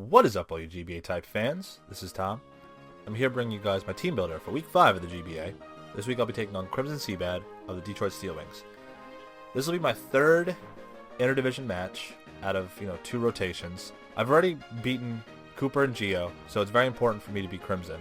What is up, all you GBA type fans? This is Tom. I'm here bringing you guys my team builder for week 5 of the GBA. This week I'll be taking on CrimsonCBAD of the Detroit Steel Wings. This will be my third inter-division match out of 2 rotations. I've already beaten Cooper and Geo, so it's very important for me to beat Crimson.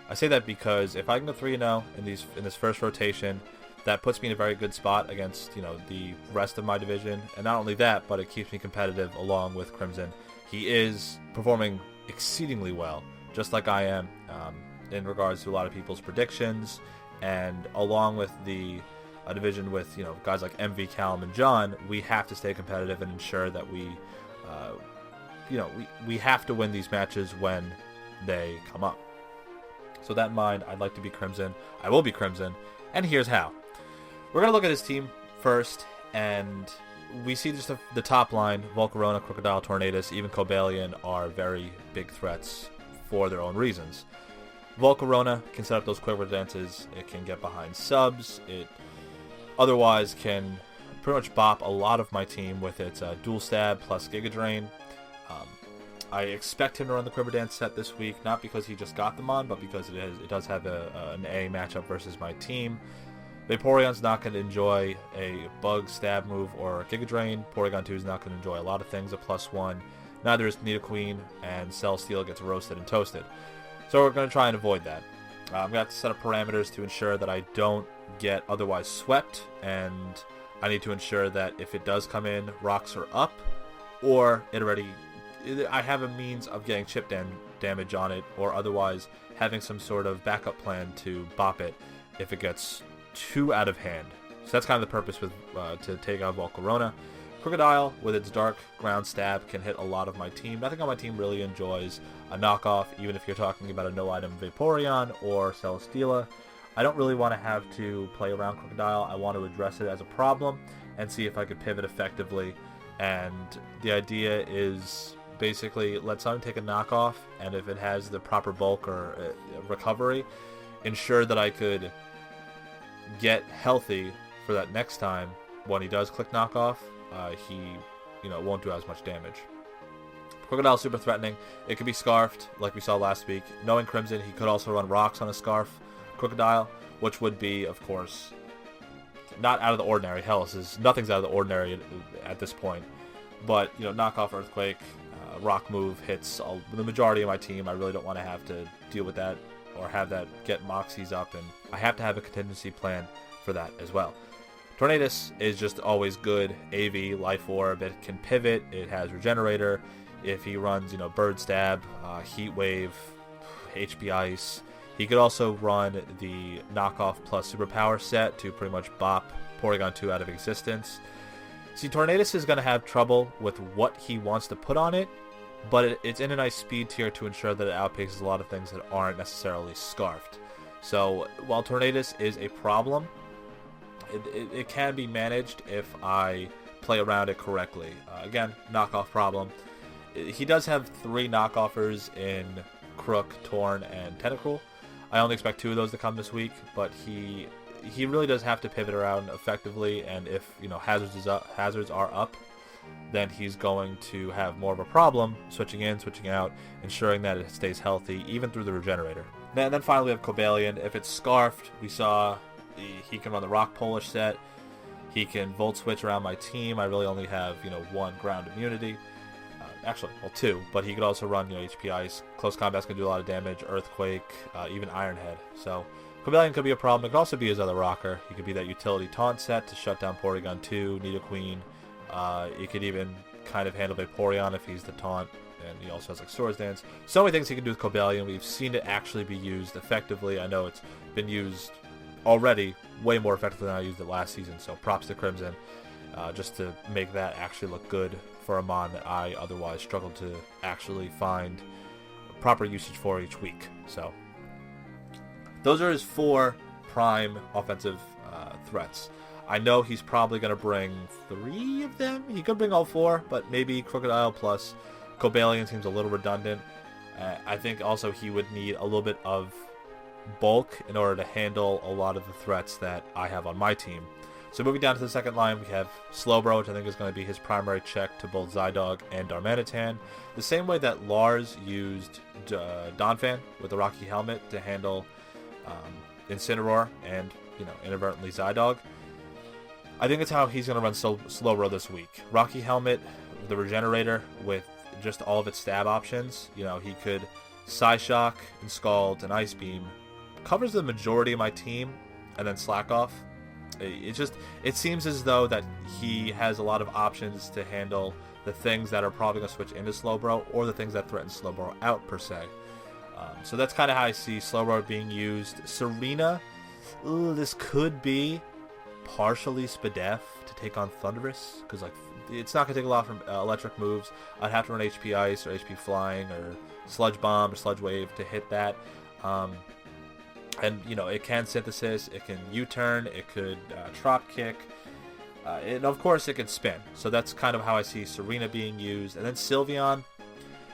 I say that because if I can go 3-0 in this first rotation, that puts me in a very good spot against the rest of my division, and not only that, but it keeps me competitive along with Crimson. He is performing exceedingly well, just like I am, in regards to a lot of people's predictions, and along with the division with guys like MV, Callum, and John, we have to stay competitive and ensure that we have to win these matches when they come up. So that in mind, I'd like to be Crimson. I will be Crimson, and here's how. We're going to look at his team first, and we see just the top line. Volcarona, Crocodile, Tornadus, even Cobalion are very big threats for their own reasons. Volcarona can set up those quick dances. It can get behind subs. It otherwise can pretty much bop a lot of my team with its dual stab plus Giga Drain. I expect him to run the Quiver Dance set this week, not because he just got them on, but because it does have an A matchup versus my team. Vaporeon's not going to enjoy a Bug Stab move or a Giga Drain. Porygon 2 is not going to enjoy a lot of things, a +1. Neither is Nidoqueen, and Celesteela gets roasted and toasted. So we're going to try and avoid that. I'm going to have to set up parameters to ensure that I don't get otherwise swept, and I need to ensure that if it does come in, rocks are up, or I have a means of getting chip damage on it, or otherwise having some sort of backup plan to bop it if it gets too out of hand. So that's kind of the purpose with to take out Volcarona. Crocodile, with its dark ground stab, can hit a lot of my team. Nothing on my team really enjoys a knockoff, even if you're talking about a no-item Vaporeon or Celesteela. I don't really want to have to play around Crocodile. I want to address it as a problem and see if I could pivot effectively. And the idea is basically let someone take a knockoff, and if it has the proper bulk or recovery, ensure that I could get healthy for that next time when he does click knockoff. He won't do as much damage. Crocodile is super threatening. It could be scarfed like we saw last week. Knowing Crimson, he could also run rocks on a scarf Crocodile, which would be, of course, not out of the ordinary. Hell, nothing's out of the ordinary at this point. But knockoff Earthquake, rock move hits the majority of my team. I really don't want to have to deal with that or have that get Moxies up, and I have to have a contingency plan for that as well. Tornadus is just always good. AV, Life Orb, it can pivot, it has Regenerator. If he runs, Bird Stab, Heat Wave, HP Ice, he could also run the knockoff plus superpower set to pretty much bop Porygon 2 out of existence. See, Tornadus is going to have trouble with what he wants to put on it, but it's in a nice speed tier to ensure that it outpaces a lot of things that aren't necessarily scarfed. So while Tornadus is a problem, it can be managed if I play around it correctly. Again, knockoff problem. He does have 3 knockoffers in Crook, Torn, and Tentacruel. I only expect 2 of those to come this week, but he really does have to pivot around effectively, and if hazards are up, then he's going to have more of a problem switching in, switching out, ensuring that it stays healthy, even through the Regenerator. And then finally we have Cobalion. If it's scarfed, we saw he can run the Rock Polish set. He can Volt Switch around my team. I really only have 1 ground immunity. Actually, well, 2, but he could also run HP Ice. Close combat's going to do a lot of damage, Earthquake, even Iron Head. So Cobalion could be a problem. It could also be his other rocker. He could be that utility taunt set to shut down Porygon 2, Nidoqueen. He could even kind of handle Vaporeon if he's the taunt, and he also has like Swords Dance. So many things he can do with Cobalion. We've seen it actually be used effectively. I know it's been used already way more effectively than I used it last season, so props to Crimson just to make that actually look good for a mon that I otherwise struggled to actually find proper usage for each week. So those are his 4 prime offensive threats. I know he's probably going to bring 3 of them. He could bring all 4, but maybe Crocodile plus Cobalion seems a little redundant. I think also he would need a little bit of bulk in order to handle a lot of the threats that I have on my team. So moving down to the second line, we have Slowbro, which I think is going to be his primary check to both Zydog and Darmanitan. The same way that Lars used Donphan with the Rocky Helmet to handle Incineroar and, inadvertently Zydog. I think that's how he's going to run Slowbro this week. Rocky Helmet, the Regenerator, with just all of its stab options. He could Psyshock and Scald and Ice Beam. Covers the majority of my team, and then slack off. It seems as though that he has a lot of options to handle the things that are probably going to switch into Slowbro, or the things that threaten Slowbro out, per se. So that's kind of how I see Slowbro being used. Serena, this could be partially Spadef to take on Thundurus, because it's not going to take a lot from electric moves. I'd have to run HP Ice or HP Flying or Sludge Bomb or Sludge Wave to hit that. And, it can Synthesis, it can U-turn, it could Trop Kick, and of course it can spin. So that's kind of how I see Serena being used. And then Sylveon,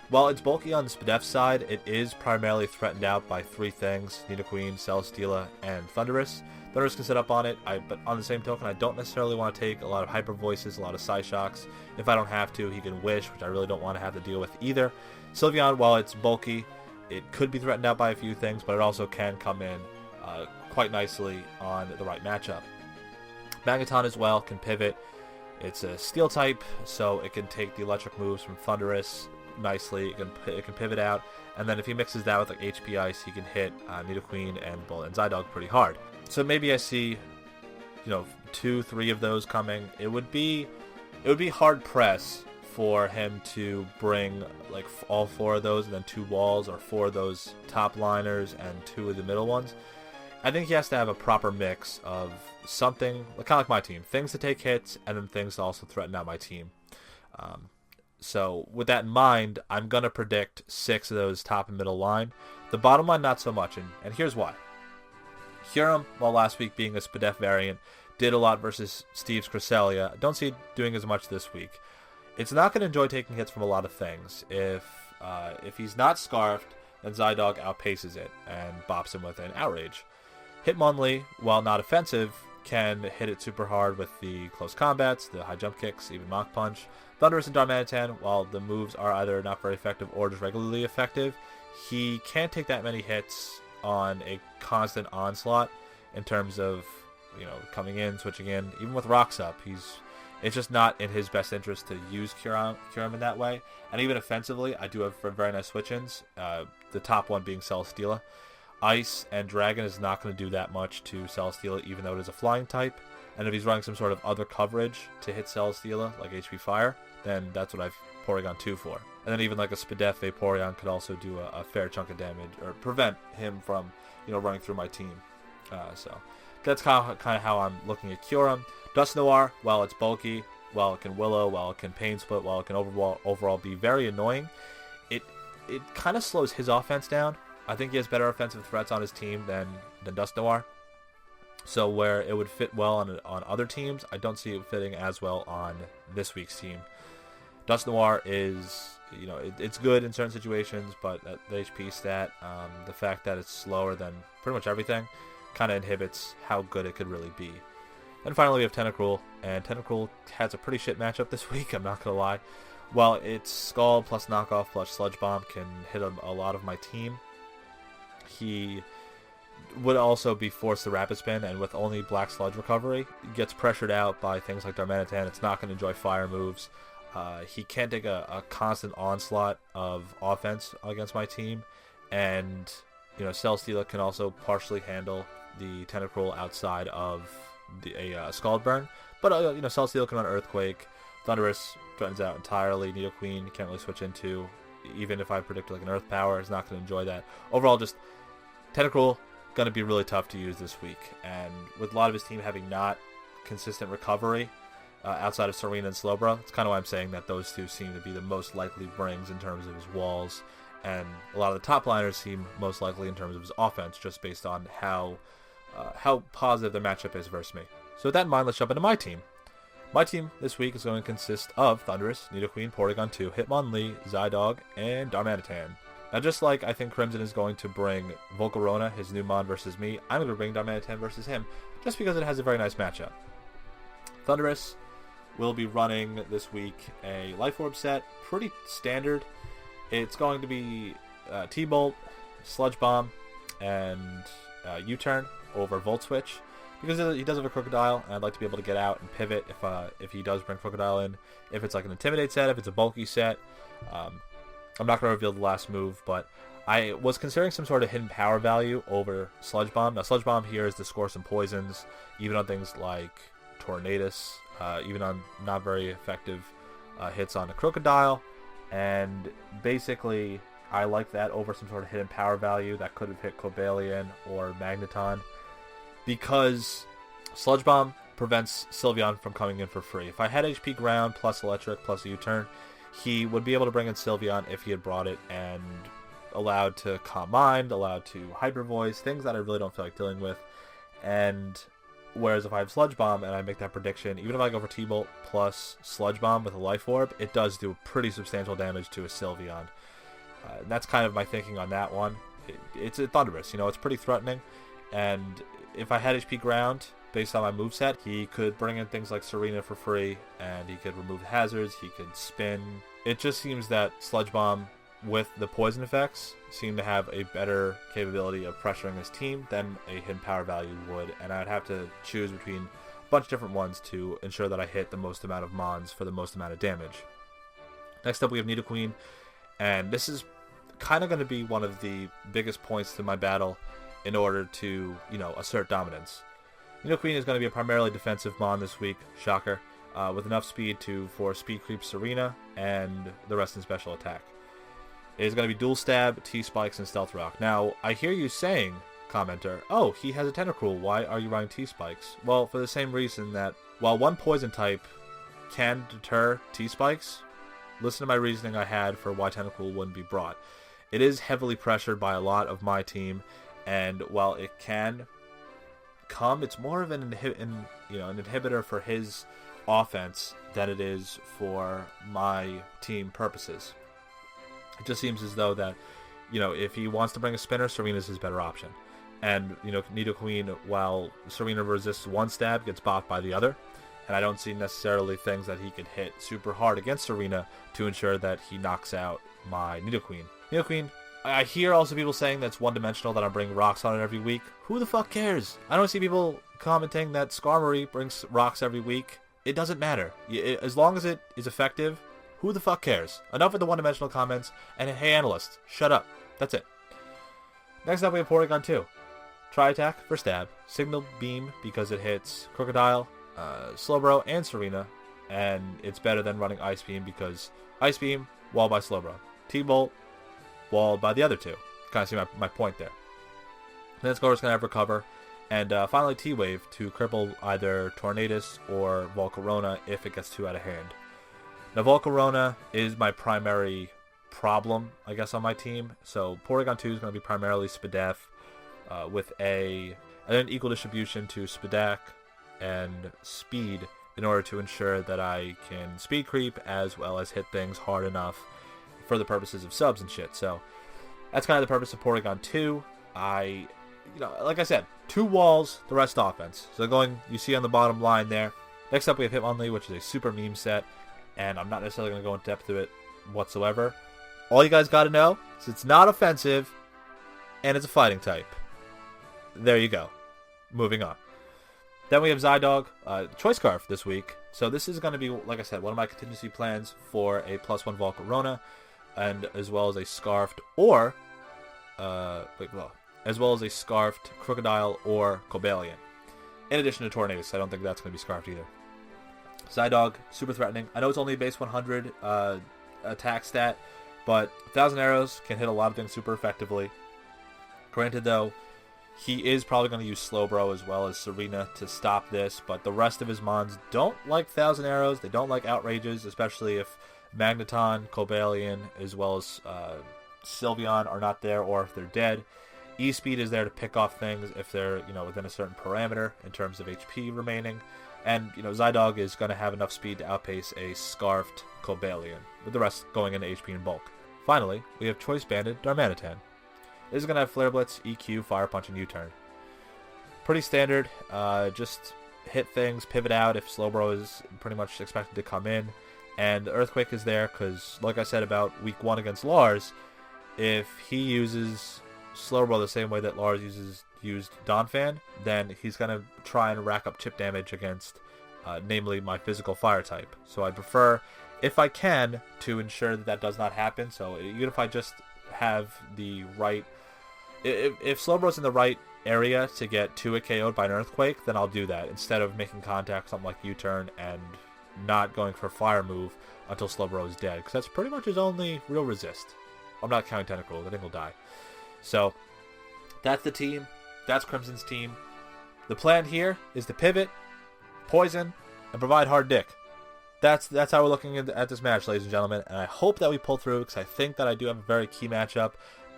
while it's bulky on the Spadef side, it is primarily threatened out by three things: Nidoqueen, Celesteela, and Thundurus. Thundurus can sit up on it, but on the same token, I don't necessarily want to take a lot of Hyper Voices, a lot of Psyshocks. If I don't have to, he can Wish, which I really don't want to have to deal with either. Sylveon, while it's bulky, it could be threatened out by a few things, but it also can come in quite nicely on the right matchup. Magneton as well can pivot. It's a Steel type, so it can take the electric moves from Thundurus nicely. It can pivot out, and then if he mixes that with HP Ice, he can hit Nidoqueen and Zydog pretty hard. So maybe I see, 2-3 of those coming. It would be hard pressed for him to bring all 4 of those and then 2 walls, or 4 of those top liners and 2 of the middle ones. I think he has to have a proper mix of something, kind of like my team, things to take hits and then things to also threaten out my team. So with that in mind, I'm going to predict 6 of those top and middle line. The bottom line, not so much, and here's why. Kyurem, while last week being a Spadef variant, did a lot versus Steve's Cresselia. Don't see it doing as much this week. It's not going to enjoy taking hits from a lot of things. If he's not Scarfed, then Zydog outpaces it and bops him with an Outrage. Hitmonlee, while not offensive, can hit it super hard with the close combats, the high jump kicks, even Mach Punch. Thundurus and Darmanitan, while the moves are either not very effective or just regularly effective, he can't take that many hits on a constant onslaught in terms of, coming in, switching in. Even with Rocks up, it's just not in his best interest to use Kyurem in that way. And even offensively, I do have very nice switch-ins, the top one being Celesteela. Ice and Dragon is not going to do that much to Celesteela, even though it is a flying type. And if he's running some sort of other coverage to hit Celesteela, like HP Fire, then that's what I've Porygon 2 for. And then even like a Spadef Vaporeon could also do a fair chunk of damage, or prevent him from, running through my team. So that's kind of how I'm looking at Kyurem. Dusknoir, while it's bulky, while it can Willow, while it can Pain Split, while it can overall be very annoying, it kind of slows his offense down. I think he has better offensive threats on his team than Dusknoir. So where it would fit well on other teams, I don't see it fitting as well on this week's team. Dusknoir is, it's good in certain situations, but the HP stat, the fact that it's slower than pretty much everything, kind of inhibits how good it could really be. And finally we have Tentacruel, and Tentacruel has a pretty shit matchup this week, I'm not going to lie. While its Scald plus Knockoff plus Sludge Bomb can hit a lot of my team, he would also be forced to Rapid Spin, and with only Black Sludge recovery, gets pressured out by things like Darmanitan. It's not going to enjoy fire moves. He can't take a constant onslaught of offense against my team, and Celesteela can also partially handle the Tentacruel outside of a Scald Burn. But Celesteela can run Earthquake. Thundurus threatens out entirely. Nidoqueen can't really switch into. Even if I predict like an Earth Power, it's not going to enjoy that. Overall, just Tentacruel going to be really tough to use this week, and with a lot of his team having not consistent recovery outside of Serena and Slowbro, it's kind of why I'm saying that those two seem to be the most likely brings in terms of his walls, and a lot of the top liners seem most likely in terms of his offense, just based on how positive the matchup is versus me. So with that in mind, let's jump into my team. My team this week is going to consist of Thundurus, Nidoqueen, Porygon 2, Hitmonlee, Zydog, and Darmanitan. Now, just like I think Crimson is going to bring Volcarona, his new Mon, versus me, I'm going to bring Darmanitan versus him, just because it has a very nice matchup. Thunderous will be running this week a Life Orb set, pretty standard. It's going to be T-Bolt, Sludge Bomb, and U-Turn over Volt Switch, because he does have a Crocodile, and I'd like to be able to get out and pivot if he does bring Crocodile in. If it's like an Intimidate set, if it's a bulky set, I'm not going to reveal the last move, but I was considering some sort of hidden power value over Sludge Bomb. Now, Sludge Bomb here is to score some poisons, even on things like Tornadus, even on not very effective hits on a Crocodile, and basically I like that over some sort of hidden power value that could have hit Cobalion or Magneton, because Sludge Bomb prevents Sylveon from coming in for free. If I had HP Ground plus Electric plus a U-Turn, he would be able to bring in Sylveon if he had brought it, and allowed to Calm Mind, allowed to Hyper Voice, things that I really don't feel like dealing with. And whereas if I have Sludge Bomb and I make that prediction, even if I go for T-Bolt plus Sludge Bomb with a Life Orb, it does do pretty substantial damage to a Sylveon. That's kind of my thinking on that one. It's a Thunderous, it's pretty threatening. And if I had HP Ground, based on my moveset, he could bring in things like Serena for free, and he could remove hazards, he could spin. It just seems that Sludge Bomb, with the poison effects, seem to have a better capability of pressuring his team than a hidden power value would, and I'd have to choose between a bunch of different ones to ensure that I hit the most amount of mons for the most amount of damage. Next up we have Nidoqueen, and this is kind of going to be one of the biggest points to my battle in order to, assert dominance. Nidoqueen is going to be a primarily defensive mon this week, shocker, with enough speed for speed creep Serena and the rest in special attack. It is going to be Dual Stab, T-Spikes, and Stealth Rock. Now, I hear you saying, commenter, oh, he has a Tentacruel, why are you running T-Spikes? Well, for the same reason that, while one poison type can deter T-Spikes, listen to my reasoning I had for why Tentacruel wouldn't be brought. It is heavily pressured by a lot of my team, and while it can come, it's more of an inhibitor for his offense than it is for my team purposes. It just seems as though that, if he wants to bring a spinner, Serena's his better option. And, Nidoqueen, while Serena resists one stab, gets bopped by the other. And I don't see necessarily things that he could hit super hard against Serena to ensure that he knocks out my Nidoqueen. Nidoqueen, I hear also people saying that's one-dimensional, that I'm bringing rocks on it every week. Who the fuck cares? I don't see people commenting that Skarmory brings rocks every week. It doesn't matter. As long as it is effective, who the fuck cares? Enough of the one-dimensional comments, and hey, analysts, shut up. That's it. Next up, we have Porygon 2. Tri-Attack for Stab, Signal Beam because it hits Crocodile, Slowbro, and Serena, and it's better than running Ice Beam because Ice Beam, walled by Slowbro. T-Bolt, walled by the other two. Kind of see my point there. Then Skarmory's going to have Recover, and finally T-Wave to cripple either Tornadus or Volcarona if it gets too out of hand. Now, Volcarona is my primary problem, I guess, on my team. So, Porygon 2 is going to be primarily Spadef with an equal distribution to Spadak and Speed in order to ensure that I can speed creep as well as hit things hard enough for the purposes of subs and shit. So, that's kind of the purpose of Porygon 2. Like I said, 2 walls, the rest offense. So, you see on the bottom line there. Next up, we have Hitmonlee, which is a super meme set. And I'm not necessarily going to go in depth to it whatsoever. All you guys got to know is it's not offensive, and it's a fighting type. There you go. Moving on. Then we have Zydog, Choice Scarf this week. So this is going to be, like I said, one of my contingency plans for a +1 Volcarona, and as well as a Scarfed or, as well as a Scarfed Crocodile or Cobalion. In addition to Tornadus, I don't think that's going to be Scarfed either. Zydog, super threatening. I know it's only a base 100 attack stat, but 1,000 arrows can hit a lot of things super effectively. Granted, though, he is probably going to use Slowbro as well as Serena to stop this, but the rest of his mons don't like 1,000 arrows. They don't like outrages, especially if Magneton, Cobalion, as well as Sylveon are not there or if they're dead. E-Speed is there to pick off things if they're, within a certain parameter in terms of HP remaining. And, Zydog is going to have enough speed to outpace a Scarfed Cobalion, with the rest going into HP in bulk. Finally, we have Choice Banded Darmanitan. This is going to have Flare Blitz, EQ, Fire Punch, and U-Turn. Pretty standard, just hit things, pivot out if Slowbro is pretty much expected to come in. And Earthquake is there because, like I said about week 1 against Lars, if he uses Slowbro the same way that Lars used Donphan, then he's going to try and rack up chip damage against, namely, my physical fire type. So I prefer, if I can, to ensure that does not happen. So even if I just have the right... If Slowbro's in the right area to get 2-hit KO'd by an Earthquake, then I'll do that, instead of making contact, something like U-turn, and not going for a fire move until Slowbro is dead, because that's pretty much his only real resist. I'm not counting Tentacle, the thing will die. So, that's the team. That's Crimson's team. The plan here is to pivot, poison, and provide hard dick. That's how we're looking at this match, ladies and gentlemen, and I hope that we pull through, because I think that I do have a very key matchup.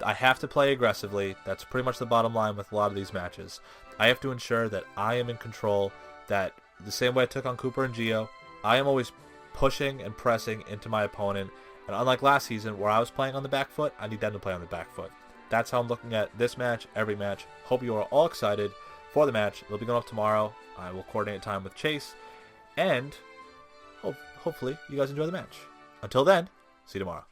I have to play aggressively. That's pretty much the bottom line with a lot of these matches. I have to ensure that I am in control, that the same way I took on Cooper and Gio, I am always pushing and pressing into my opponent, and unlike last season where I was playing on the back foot, I need them to play on the back foot. That's how I'm looking at this match, every match. Hope you are all excited for the match. It'll be going up tomorrow. I will coordinate time with Chase, and hopefully you guys enjoy the match. Until then, see you tomorrow.